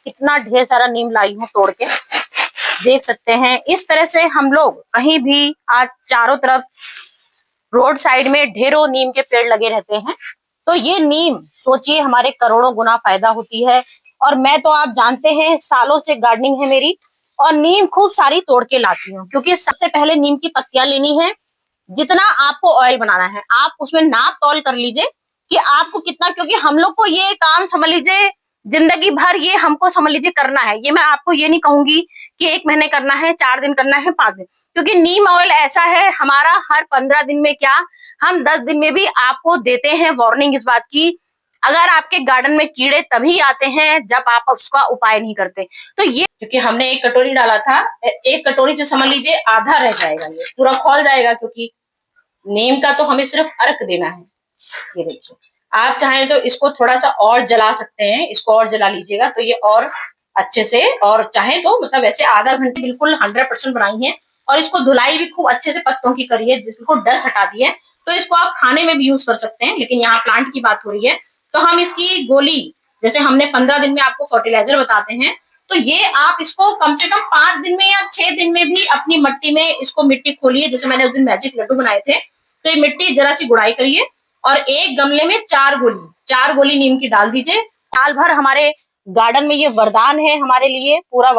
कितना ढेर सारा नीम लाई हूँ तोड़ के, देख सकते हैं। इस तरह से हम लोग कहीं भी आज चारों तरफ रोड साइड में ढेरों नीम के पेड़ लगे रहते हैं। तो ये नीम सोचिए हमारे करोड़ों गुना फायदा होती है। और मैं तो आप जानते हैं सालों से गार्डनिंग है मेरी, और नीम खूब सारी तोड़ के लाती हूँ, क्योंकि सबसे पहले नीम की पत्तियां लेनी है। जितना आपको ऑयल बनाना है आप उसमें नाप तौल कर लीजिए कि आपको कितना, क्योंकि हम लोग को ये काम समझ लीजिए जिंदगी भर ये हमको समझ लीजिए करना है। ये मैं आपको ये नहीं कहूंगी कि 1 महीने करना है, 4 दिन करना है, 5 दिन, क्योंकि नीम ऑयल ऐसा है हमारा हर 15 दिन में क्या, हम 10 दिन में भी आपको देते हैं वार्निंग इस बात की। अगर आपके गार्डन में कीड़े तभी आते हैं जब आप उसका उपाय नहीं करते। तो ये क्योंकि हमने 1 कटोरी डाला था, 1 कटोरी से समझ लीजिए आधा रह जाएगा, ये पूरा खौल जाएगा, क्योंकि नीम का तो हमें सिर्फ अर्क देना है। ये देखिए, आप चाहें तो इसको थोड़ा सा और जला सकते हैं, इसको और जला लीजिएगा तो ये और अच्छे से, और चाहे तो मतलब वैसे आधा घंटे बिल्कुल 100% बनाई है। और इसको धुलाई भी खूब अच्छे से पत्तों की करिए, जिसको डस्ट हटा दी है। तो इसको आप खाने में भी यूज कर सकते हैं, लेकिन यहाँ प्लांट की बात हो रही है तो हम इसकी गोली, जैसे हमने 15 दिन में आपको फर्टिलाइजर बताते हैं, तो ये आप इसको कम से कम 5 दिन में या 6 दिन में भी अपनी मिट्टी में इसको मिट्टी खोलिए। जैसे मैंने उस दिन मैजिक लड्डू बनाए थे, तो ये मिट्टी जरा सी गुड़ाई करिए और एक गमले में 4 गोली नीम की डाल दीजिए। साल भर हमारे गार्डन में ये वरदान है हमारे लिए, पूरा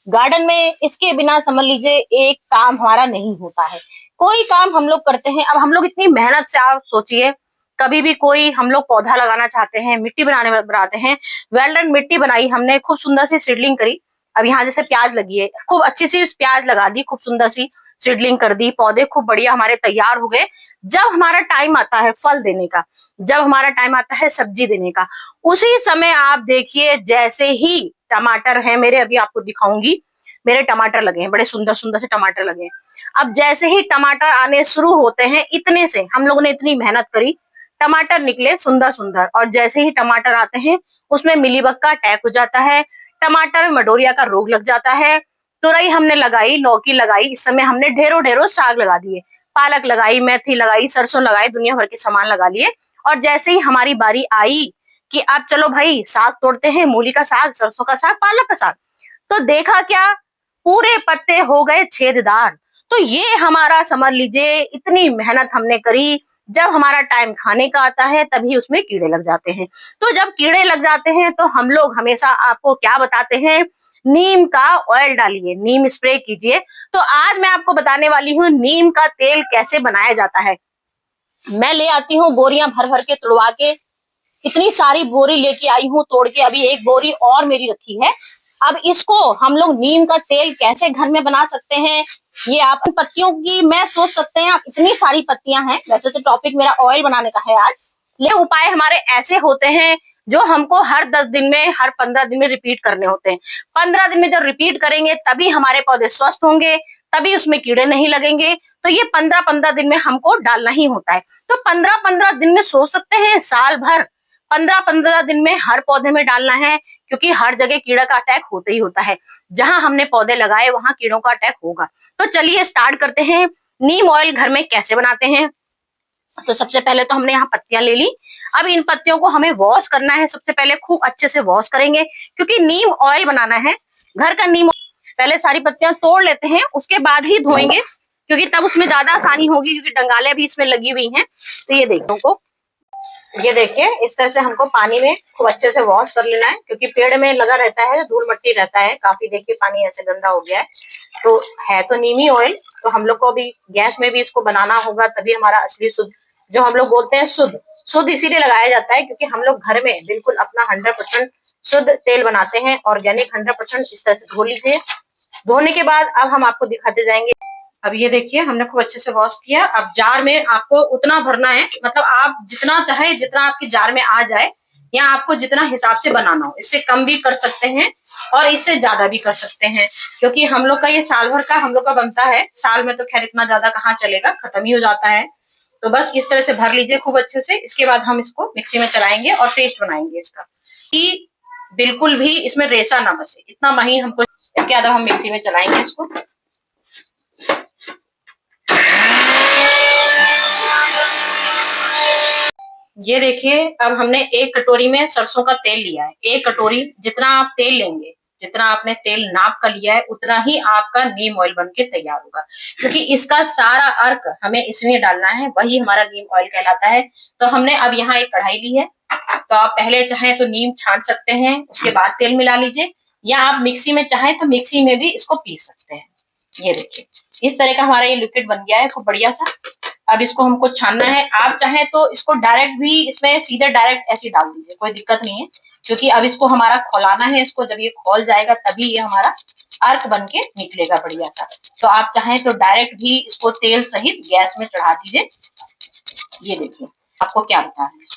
गार्डन में इसके बिना समझ लीजिए एक काम हमारा नहीं होता है। कोई काम हम लोग करते हैं, अब हम लोग इतनी मेहनत से, आप सोचिए कभी भी कोई हम लोग पौधा लगाना चाहते हैं, मिट्टी बनाते हैं, वेल्डन मिट्टी बनाई हमने, खूब सुंदर सी सीडलिंग करी। अब यहाँ जैसे प्याज लगी है, खूब अच्छी सी प्याज लगा दी, खूब सुंदर सी सीडलिंग कर दी, पौधे खूब बढ़िया हमारे तैयार हो गए। जब हमारा टाइम आता है फल देने का, जब हमारा टाइम आता है सब्जी देने का, उसी समय आप देखिए जैसे ही टमाटर है मेरे, अभी आपको दिखाऊंगी, मेरे टमाटर लगे हैं, बड़े सुंदर सुंदर से टमाटर लगे हैं। अब जैसे ही टमाटर आने शुरू होते हैं, इतने से हम लोगों ने इतनी मेहनत करी, टमाटर निकले सुंदर सुंदर, और जैसे ही टमाटर आते हैं उसमें मिलीबग का अटैक हो जाता है, टमाटर में मडोरिया का रोग लग जाता है। तुरई हमने लगाई, लौकी लगाई, इस समय हमने ढेरों ढेरों साग लगा दिए, पालक लगाई, मेथी लगाई, सरसों लगाई, दुनिया भर के सामान लगा लिए। और जैसे ही हमारी बारी आई कि अब चलो भाई साग तोड़ते हैं, मूली का साग, सरसों का साग, पालक का साग, तो देखा क्या, पूरे पत्ते हो गए छेददार। तो ये हमारा समझ लीजिए इतनी मेहनत हमने करी, जब हमारा टाइम खाने का आता है तभी उसमें कीड़े लग जाते हैं। तो जब कीड़े लग जाते हैं तो हम लोग हमेशा आपको क्या बताते हैं, नीम का ऑयल डालिए, नीम स्प्रे कीजिए। तो आज मैं आपको बताने वाली हूँ नीम का तेल कैसे बनाया जाता है। मैं ले आती हूँ बोरियां भर भर के तुड़वा के, इतनी सारी बोरी लेके आई हूँ तोड़ के, अभी एक बोरी और मेरी रखी है। अब इसको हम लोग नीम का तेल कैसे घर में बना सकते हैं, ये आप पत्तियों की मैं सोच सकते हैं, आप इतनी सारी पत्तियां हैं, वैसे तो टॉपिक मेरा ऑयल बनाने का है आज, लेकिन उपाय हमारे ऐसे होते हैं जो हमको हर 10 दिन में, हर 15 दिन में रिपीट करने होते हैं। 15 दिन में जब रिपीट करेंगे तभी हमारे पौधे स्वस्थ होंगे, तभी उसमें कीड़े नहीं लगेंगे। तो ये 15-15 दिन में हमको डालना ही होता है। तो 15-15 दिन में सोच सकते हैं, साल भर 15-15 दिन में हर पौधे में डालना है, क्योंकि हर जगह कीड़ा का अटैक होता ही होता है। जहां हमने पौधे लगाए वहां कीड़ों का अटैक होगा। तो चलिए स्टार्ट करते हैं, नीम ऑयल घर में कैसे बनाते हैं। तो सबसे पहले तो हमने यहाँ पत्तियां ले ली। अब इन पत्तियों को हमें वॉश करना है, सबसे पहले खूब अच्छे से वॉश करेंगे, क्योंकि नीम ऑयल बनाना है घर का। नीम पहले सारी पत्तियां तोड़ लेते हैं, उसके बाद ही धोएंगे, क्योंकि तब उसमें ज्यादा आसानी होगी, क्योंकि डंगाले भी इसमें लगी हुई हैं। तो ये देखो, ये देखिए इस तरह से हमको पानी में खूब अच्छे से वॉश कर लेना है, क्योंकि पेड़ में लगा रहता है, धूल मिट्टी रहता है काफी। देखिए पानी ऐसे गंदा हो गया है, तो है तो नीमी ऑयल, तो हम लोग को अभी गैस में भी इसको बनाना होगा, तभी हमारा असली शुद्ध, जो हम लोग बोलते हैं शुद्ध, शुद्ध इसीलिए लगाया जाता है क्योंकि हम लोग घर में बिल्कुल अपना 100% शुद्ध तेल बनाते हैं, ऑर्गेनिक 100%। इस तरह से धो लीजिए। धोने के बाद अब हम आपको दिखाते जाएंगे। अब ये देखिए हमने खूब अच्छे से वॉश किया। अब जार में आपको उतना भरना है, मतलब आप जितना चाहे, जितना आपके जार में आ जाए, या आपको जितना हिसाब से बनाना हो, इससे कम भी कर सकते हैं और इससे ज्यादा भी कर सकते हैं, क्योंकि हम लोग का ये साल भर का हम लोग का बनता है। साल में तो खैर इतना ज्यादा कहाँ चलेगा, खत्म ही हो जाता है। तो बस इस तरह से भर लीजिए खूब अच्छे से। इसके बाद हम इसको मिक्सी में चलाएंगे और पेस्ट बनाएंगे इसका, कि बिल्कुल भी इसमें रेशा ना बचे, इतना महीन हमको। इसके बाद हम मिक्सी में चलाएंगे इसको। ये देखिए, अब हमने एक कटोरी में सरसों का तेल लिया है। एक कटोरी जितना आप तेल लेंगे, जितना आपने तेल नाप कर लिया है, उतना ही आपका नीम ऑयल बन के तैयार होगा, क्योंकि इसका सारा अर्क हमें इसमें डालना है, वही हमारा नीम ऑयल कहलाता है। तो हमने अब यहाँ एक कढ़ाई ली है, तो आप पहले चाहें तो नीम छान सकते हैं, उसके बाद तेल मिला लीजिए, या आप मिक्सी में चाहें तो मिक्सी में भी इसको पीस सकते हैं। ये देखिए, इस तरह का हमारा ये लिक्विड बन गया है खूब बढ़िया सा। अब इसको हमको छानना है। आप चाहें तो इसको डायरेक्ट भी इसमें सीधे डायरेक्ट ऐसे डाल दीजिए, कोई दिक्कत नहीं है, क्योंकि अब इसको हमारा खौलाना है। इसको जब ये खौल जाएगा तभी ये हमारा अर्क बन के निकलेगा बढ़िया सा। तो आप चाहें तो डायरेक्ट भी इसको तेल सहित गैस में चढ़ा दीजिए। ये देखिए, आपको क्या बता है,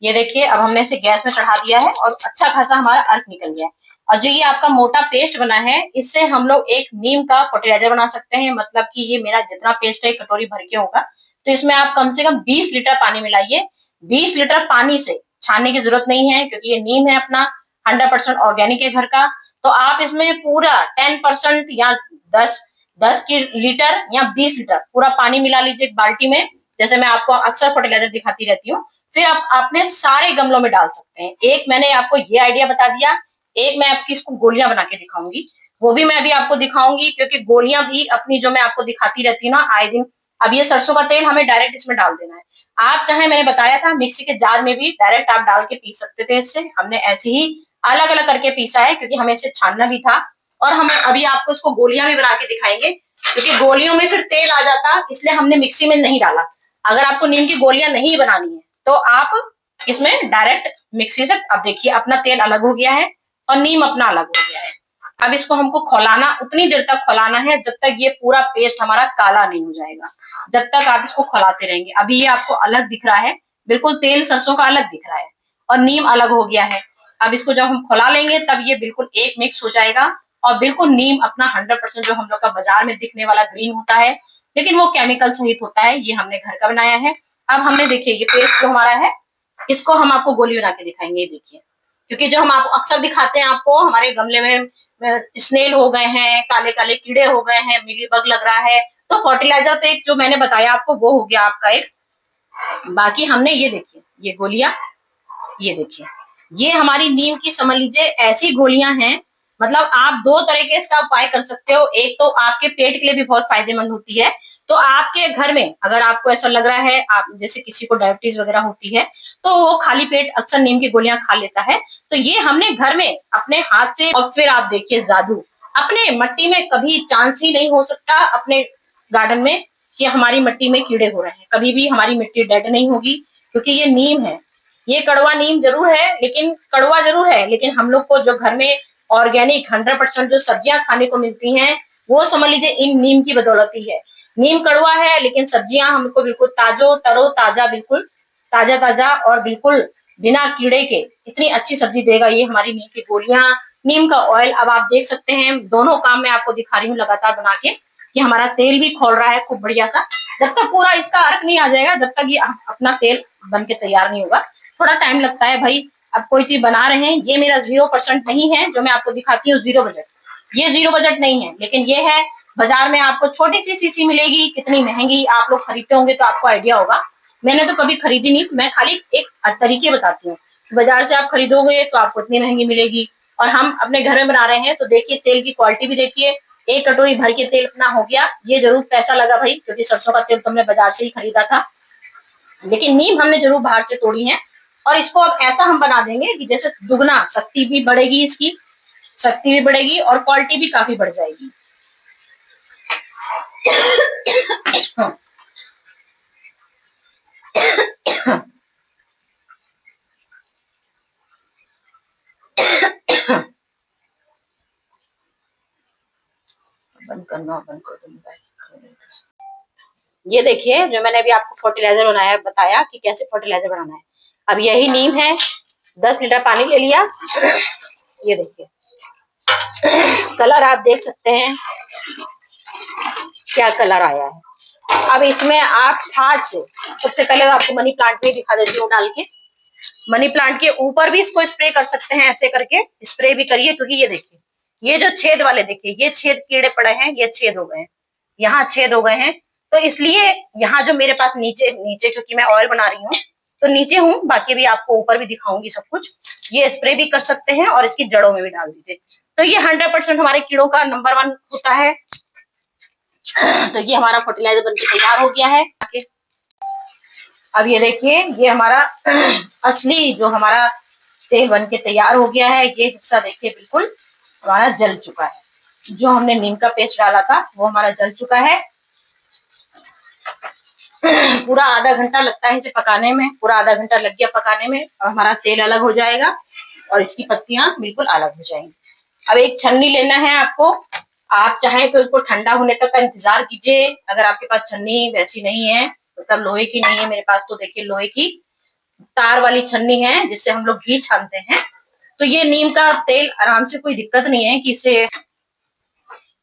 ये देखिए, अब हमने इसे गैस में चढ़ा दिया है और अच्छा खासा हमारा अर्क निकल गया है। और जो ये आपका मोटा पेस्ट बना है, इससे हम लोग एक नीम का फर्टिलाइजर बना सकते हैं। मतलब कि ये मेरा जितना पेस्ट है कटोरी भर के होगा, तो इसमें आप कम से कम 20 लीटर पानी मिलाइए। 20 लीटर पानी से छानने की जरूरत नहीं है, क्योंकि ये नीम है अपना 100% ऑर्गेनिक है घर का। तो आप इसमें पूरा 10% या 10 की लीटर या 20 लीटर पूरा पानी मिला लीजिए एक बाल्टी में, जैसे मैं आपको अक्सर फर्टिलाइजर दिखाती रहती हूँ। फिर आप अपने सारे गमलों में डाल सकते हैं। एक मैंने आपको ये आइडिया बता दिया, एक मैं आपकी इसको गोलियां बना के दिखाऊंगी, वो भी मैं अभी आपको दिखाऊंगी, क्योंकि गोलियां भी अपनी जो मैं आपको दिखाती रहती हूँ ना आए दिन। अब ये सरसों का तेल हमें डायरेक्ट इसमें डाल देना है। आप चाहे, मैंने बताया था मिक्सी के जार में भी डायरेक्ट आप डाल के पीस सकते थे। इससे हमने ऐसे ही अलग अलग करके पीसा है, क्योंकि हमें इसे छानना भी था। और हम अभी आपको इसको गोलियां भी बना के दिखाएंगे, क्योंकि गोलियों में फिर तेल आ जाता, इसलिए हमने मिक्सी में नहीं डाला। अगर आपको नीम की गोलियां नहीं बनानी है तो आप इसमें डायरेक्ट मिक्सी से, अब देखिए अपना तेल अलग हो गया है और नीम अपना अलग हो गया है। अब इसको हमको खौलाना, उतनी देर तक खौलाना है जब तक ये पूरा पेस्ट हमारा काला नहीं हो जाएगा। जब तक आप इसको खौलाते रहेंगे। अभी ये आपको अलग दिख रहा है, बिल्कुल तेल सरसों का अलग दिख रहा है और नीम अलग हो गया है। अब इसको जब हम खौला लेंगे तब ये बिल्कुल एक मिक्स हो जाएगा और बिल्कुल नीम अपना 100% जो हम लोग का बाजार में दिखने वाला ग्रीन होता है, लेकिन वो केमिकल सहित होता है, ये हमने घर का बनाया है। अब हमने देखिए ये पेस्ट जो हमारा है, इसको हम आपको गोली बना के दिखाएंगे। देखिए, क्योंकि जो हम आपको अक्सर दिखाते हैं, आपको हमारे गमले में स्नेल हो गए हैं, काले काले कीड़े हो गए हैं, मिली बग लग रहा है, तो फर्टिलाइजर तो एक जो मैंने बताया आपको वो हो गया आपका एक। बाकी हमने ये देखिए ये गोलियां, ये देखिए ये हमारी नीम की समझ लीजिए ऐसी गोलियां हैं। मतलब आप दो तरह के इसका उपाय कर सकते हो। एक तो आपके पेट के लिए भी बहुत फायदेमंद होती है। तो आपके घर में अगर आपको ऐसा लग रहा है, आप जैसे किसी को डायबिटीज वगैरह होती है, तो वो खाली पेट अक्सर नीम की गोलियां खा लेता है। तो ये हमने घर में अपने हाथ से, और फिर आप देखिए जादू, अपने मट्टी में कभी चांस ही नहीं हो सकता अपने गार्डन में कि हमारी मिट्टी में कीड़े हो रहे हैं। कभी भी हमारी मिट्टी डेड नहीं होगी, क्योंकि ये नीम है। ये कड़वा नीम जरूर है, लेकिन कड़वा जरूर है, लेकिन हम लोग को जो घर में ऑर्गेनिक 100% जो सब्जियां खाने को मिलती हैं, वो समझ लीजिए इन नीम की बदौलत ही है। नीम कड़वा है, लेकिन सब्जियां हमको बिल्कुल ताजो तरो ताजा, बिल्कुल ताजा ताजा और बिल्कुल बिना कीड़े के इतनी अच्छी सब्जी देगा ये हमारी नीम की गोलियां, नीम का ऑयल। अब आप देख सकते हैं दोनों काम मैं आपको दिखा रही हूँ लगातार बना के, कि हमारा तेल भी खौल रहा है खूब बढ़िया सा। जब तक पूरा इसका अर्क नहीं आ जाएगा, जब तक ये अपना तेल बन के तैयार नहीं होगा, थोड़ा टाइम लगता है भाई। अब कोई चीज बना रहे हैं, ये मेरा 0% नहीं है जो मैं आपको दिखाती हूँ, 0 बजट, ये 0 बजट नहीं है, लेकिन ये है बाजार में आपको छोटी सी शीशी मिलेगी, कितनी महंगी। आप लोग खरीदते होंगे तो आपको आइडिया होगा, मैंने तो कभी खरीदी नहीं, मैं खाली एक तरीके बताती हूँ। बाजार से आप खरीदोगे तो आपको इतनी महंगी मिलेगी, और हम अपने घर में बना रहे हैं तो देखिए तेल की क्वालिटी भी देखिए। एक कटोरी भर के तेल अपना हो गया। ये जरूर पैसा लगा भाई, क्योंकि सरसों का तेल तो हमने बाजार से ही खरीदा था, लेकिन नीम हमने जरूर बाहर से तोड़ी है। और इसको अब ऐसा हम बना देंगे कि जैसे दुगना शक्ति भी बढ़ेगी, इसकी शक्ति भी बढ़ेगी और क्वालिटी भी काफी बढ़ जाएगी। बंद करना, बंद कर दो। ये देखिए जो मैंने अभी आपको फर्टिलाइजर बनाया, बताया कि कैसे फर्टिलाइजर बनाना है। अब यही नीम है, 10 लीटर पानी ले लिया। ये देखिए कलर आप देख सकते हैं क्या कलर आया है। अब इसमें आप हाथ से, सबसे पहले तो आपको मनी प्लांट में दिखा देती हूँ डाल के। मनी प्लांट के ऊपर भी इसको स्प्रे कर सकते हैं, ऐसे करके स्प्रे भी करिए, क्योंकि ये देखिए ये जो छेद वाले देखिए, ये छेद कीड़े पड़े हैं, ये छेद हो गए हैं, यहाँ छेद हो गए हैं, तो इसलिए यहाँ जो मेरे पास नीचे नीचे क्योंकि मैं ऑयल बना रही हूँ तो नीचे हूँ, बाकी भी आपको ऊपर भी दिखाऊंगी सब कुछ। ये स्प्रे भी कर सकते हैं और इसकी जड़ों में भी डाल दीजिए। तो ये 100% हमारे कीड़ों का नंबर 1 होता है। तो ये हमारा फर्टिलाइजर बनके तैयार हो गया है। अब ये देखिए, ये हमारा असली जो हमारा तेल बनके तैयार हो गया है। ये हिस्सा देखिए बिल्कुल हमारा जल चुका है। जो हमने नीम का पेस्ट डाला था वो हमारा जल चुका है। पूरा आधा घंटा लगता है इसे पकाने में, पूरा आधा घंटा लग गया पकाने में और हमारा तेल अलग हो जाएगा और इसकी पत्तियां बिल्कुल अलग हो जाएंगी। अब एक छन्नी लेना है आपको। आप चाहें तो इसको ठंडा होने तक का इंतजार कीजिए। अगर आपके पास छन्नी वैसी नहीं है, मतलब लोहे की नहीं है मेरे पास, तो देखिए लोहे की तार वाली छन्नी है जिससे हम लोग घी छानते हैं। तो ये नीम का तेल आराम से, कोई दिक्कत नहीं है कि इसे,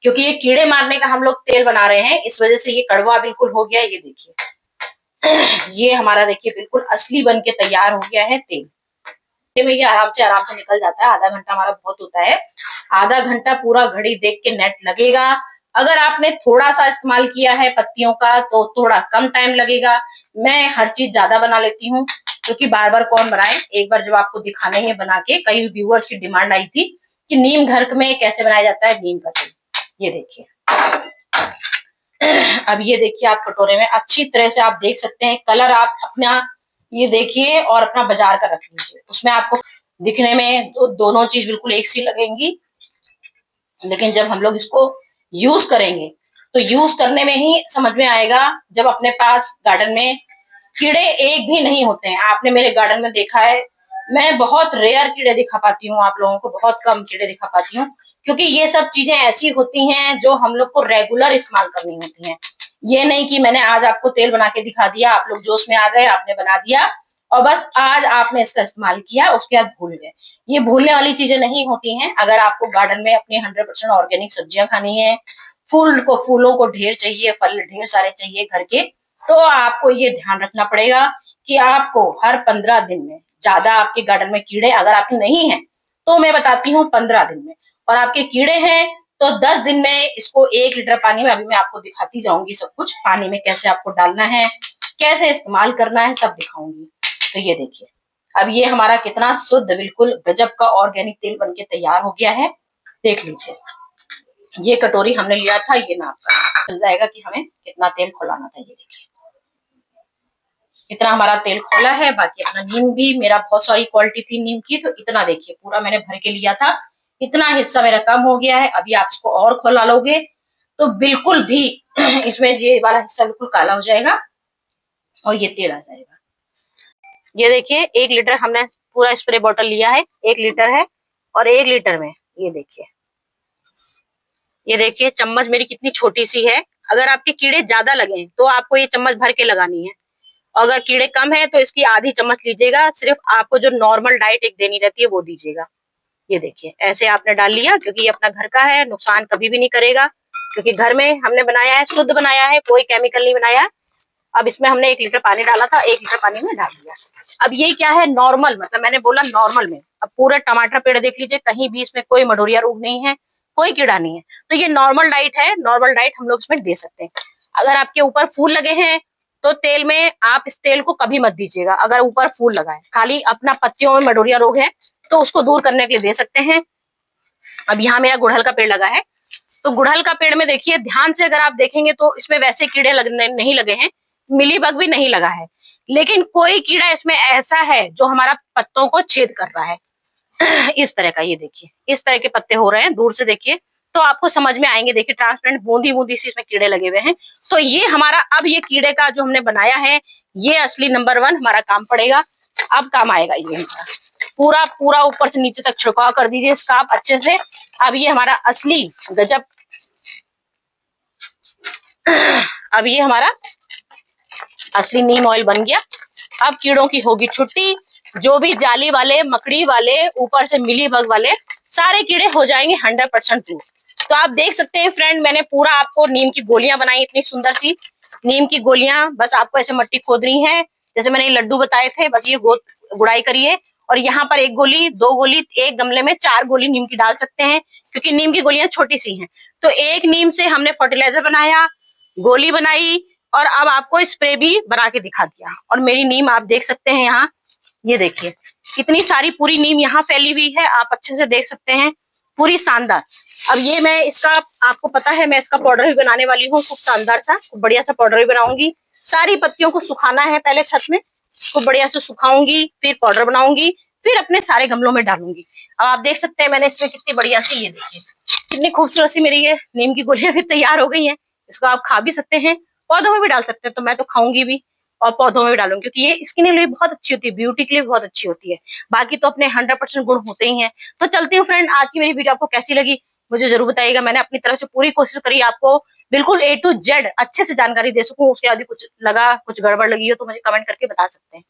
क्योंकि ये कीड़े मारने का हम लोग तेल बना रहे हैं, इस वजह से ये कड़वा बिल्कुल हो गया है। ये देखिए ये हमारा देखिए बिल्कुल असली बन के तैयार हो गया है तेल में। ये आराम से निकल जाता है। आधा घंटा हमारा बहुत होता है। आधा घंटा पूरा घड़ी देख के नेट लगेगा। अगर आपने थोड़ा सा इस्तेमाल किया है पत्तियों का तो थोड़ा कम टाइम लगेगा। मैं हर चीज ज्यादा बना लेती हूँ क्योंकि बार बार कौन बनाए। एक बार जब आपको दिखाने हैं बना के, कई व्यूअर्स की डिमांड आई थी कि नीम घर में कैसे बनाया जाता है नीम का तेल। ये देखिए, अब ये देखिए आप कटोरे में अच्छी तरह से आप देख सकते हैं कलर। आप अपना ये देखिए और अपना बाजार का रख लीजिए, उसमें आपको दिखने में दोनों चीज बिल्कुल एक सी लगेंगी, लेकिन जब हम लोग इसको यूज करेंगे तो यूज करने में ही समझ में आएगा। जब अपने पास गार्डन में कीड़े एक भी नहीं होते हैं, आपने मेरे गार्डन में देखा है मैं बहुत रेयर कीड़े दिखा पाती हूँ, आप लोगों को बहुत कम कीड़े दिखा पाती हूँ, क्योंकि ये सब चीजें ऐसी होती हैं जो हम लोग को रेगुलर इस्तेमाल करनी होती हैं। ये नहीं कि मैंने आज आपको तेल बना के दिखा दिया, आप लोग जोश में आ गए, आपने बना दिया और बस आज आपने इसका इस्तेमाल किया, उसके बाद भूल गए। ये भूलने वाली चीजें नहीं होती हैं। अगर आपको गार्डन में अपनी 100% ऑर्गेनिक सब्जियां खानी है, फूलों को ढेर चाहिए, फल ढेर सारे चाहिए घर के, तो आपको ये ध्यान रखना पड़ेगा कि आपको हर 15 दिन में, ज्यादा आपके गार्डन में कीड़े अगर आपके नहीं है तो मैं बताती हूँ 15 दिन में, और आपके कीड़े हैं तो 10 दिन में इसको 1 लीटर पानी में, अभी मैं आपको दिखाती जाऊंगी सब कुछ, पानी में कैसे आपको डालना है, कैसे इस्तेमाल करना है, सब दिखाऊंगी। तो ये देखिए, अब ये हमारा कितना शुद्ध बिल्कुल गजब का ऑर्गेनिक तेल बनके तैयार हो गया है। देख लीजिए, ये कटोरी हमने लिया था, ये नाप का मिल जाएगा कि हमें कितना तेल खोलाना था। ये देखिए इतना हमारा तेल खोला है। बाकी अपना नीम भी, मेरा बहुत सारी क्वालिटी थी नीम की, तो इतना देखिए पूरा मैंने भर के लिया था, इतना हिस्सा मेरा कम हो गया है। अभी आप इसको और खोला लोगे तो बिल्कुल भी इसमें ये वाला हिस्सा बिल्कुल काला हो जाएगा और ये तेल आ जाएगा। ये देखिए 1 लीटर हमने पूरा स्प्रे बॉटल लिया है, 1 लीटर है, और 1 लीटर में ये देखिए चम्मच मेरी कितनी छोटी सी है। अगर आपके कीड़े ज्यादा लगे तो आपको ये चम्मच भर के लगानी है, अगर कीड़े कम है तो इसकी आधी चम्मच लीजिएगा। सिर्फ आपको जो नॉर्मल डाइट एक देनी रहती है वो दीजिएगा। ये देखिए ऐसे आपने डाल लिया, क्योंकि ये अपना घर का है, नुकसान कभी भी नहीं करेगा, क्योंकि घर में हमने बनाया है, शुद्ध बनाया है, कोई केमिकल नहीं बनाया। अब इसमें हमने 1 लीटर पानी डाला था, 1 लीटर पानी में डाल दिया। अब ये क्या है, नॉर्मल, मतलब मैंने बोला नॉर्मल में। अब पूरे टमाटर पेड़ देख लीजिए, कहीं भी इसमें कोई मडोरिया रोग नहीं है, कोई कीड़ा नहीं है। तो ये नॉर्मल डाइट है, नॉर्मल डाइट हम लोग इसमें दे सकते हैं। अगर आपके ऊपर फूल लगे हैं तो तेल में आप इस तेल को कभी मत दीजिएगा। अगर ऊपर फूल लगा है, खाली अपना पत्तियों में मडोरिया रोग है तो उसको दूर करने के लिए दे सकते हैं। अब यहाँ मेरा गुड़हल का पेड़ लगा है, तो गुड़हल का पेड़ में देखिए ध्यान से अगर आप देखेंगे तो इसमें वैसे कीड़े नहीं लगे हैं, मिलीबग भी नहीं लगा है, लेकिन कोई कीड़ा इसमें ऐसा है जो हमारा पत्तों को छेद कर रहा है। इस तरह का, ये देखिए इस तरह के पत्ते हो रहे हैं, दूर से देखिए तो आपको समझ में आएंगे। देखिए ट्रांसपेरेंट बूंदी बूंदी सी इसमें कीड़े लगे हुए हैं। तो ये हमारा, अब ये कीड़े का जो हमने बनाया है, ये असली नंबर 1 हमारा काम पड़ेगा। अब काम आएगा ये हमारा, पूरा पूरा ऊपर से नीचे तक छिड़काव कर दीजिए इसका आप अच्छे से। अब ये हमारा असली गजब, अब ये हमारा असली नीम ऑयल बन गया। अब कीड़ों की होगी छुट्टी, जो भी जाली वाले, मकड़ी वाले, ऊपर से मिली बग वाले सारे कीड़े हो जाएंगे 100% दूर। तो आप देख सकते हैं फ्रेंड, मैंने पूरा आपको नीम की गोलियां बनाई, इतनी सुंदर सी नीम की गोलियां। बस आपको ऐसे मट्टी खोदनी है, जैसे मैंने ये लड्डू बताए थे, बस ये गुड़ाई करिए, और यहाँ पर 1 गोली, 2 गोली, एक गमले में 4 गोली नीम की डाल सकते हैं, क्योंकि नीम की गोलियां छोटी सी हैं। तो एक नीम से हमने फर्टिलाइजर बनाया, गोली बनाई, और अब आपको स्प्रे भी बना के दिखा दिया। और मेरी नीम आप देख सकते हैं यहाँ, ये देखिए कितनी सारी पूरी नीम यहाँ फैली हुई है, आप अच्छे से देख सकते हैं, पूरी शानदार। अब ये मैं इसका, आपको पता है मैं इसका पाउडर भी बनाने वाली हूँ, खूब शानदार सा, खूब बढ़िया सा पाउडर भी बनाऊंगी। सारी पत्तियों को सुखाना है पहले छत में, खूब बढ़िया से सुखाऊंगी, फिर पाउडर बनाऊंगी, फिर अपने सारे गमलों में डालूंगी। अब आप देख सकते हैं मैंने इसमें कितनी बढ़िया सी, ये देखिए कितनी खूबसूरत सी मेरी ये नीम की गोलियां भी तैयार हो गई हैं। इसको आप खा भी सकते हैं, पौधों में भी डाल सकते हैं, तो मैं तो खाऊंगी भी और पौधों में भी डालूंगी, क्योंकि ये स्किन के लिए बहुत अच्छी होती है, ब्यूटी के लिए बहुत अच्छी होती है। बाकी तो अपने 100% गुण होते ही हैं। तो चलती हूँ फ्रेंड, आज की मेरी वीडियो आपको कैसी लगी मुझे जरूर बताइएगा। मैंने अपनी तरफ से पूरी कोशिश करी आपको बिल्कुल A to Z अच्छे से जानकारी दे सकूं। उसके आगे कुछ लगा, कुछ गड़बड़ लगी हो तो मुझे कमेंट करके बता सकते हैं।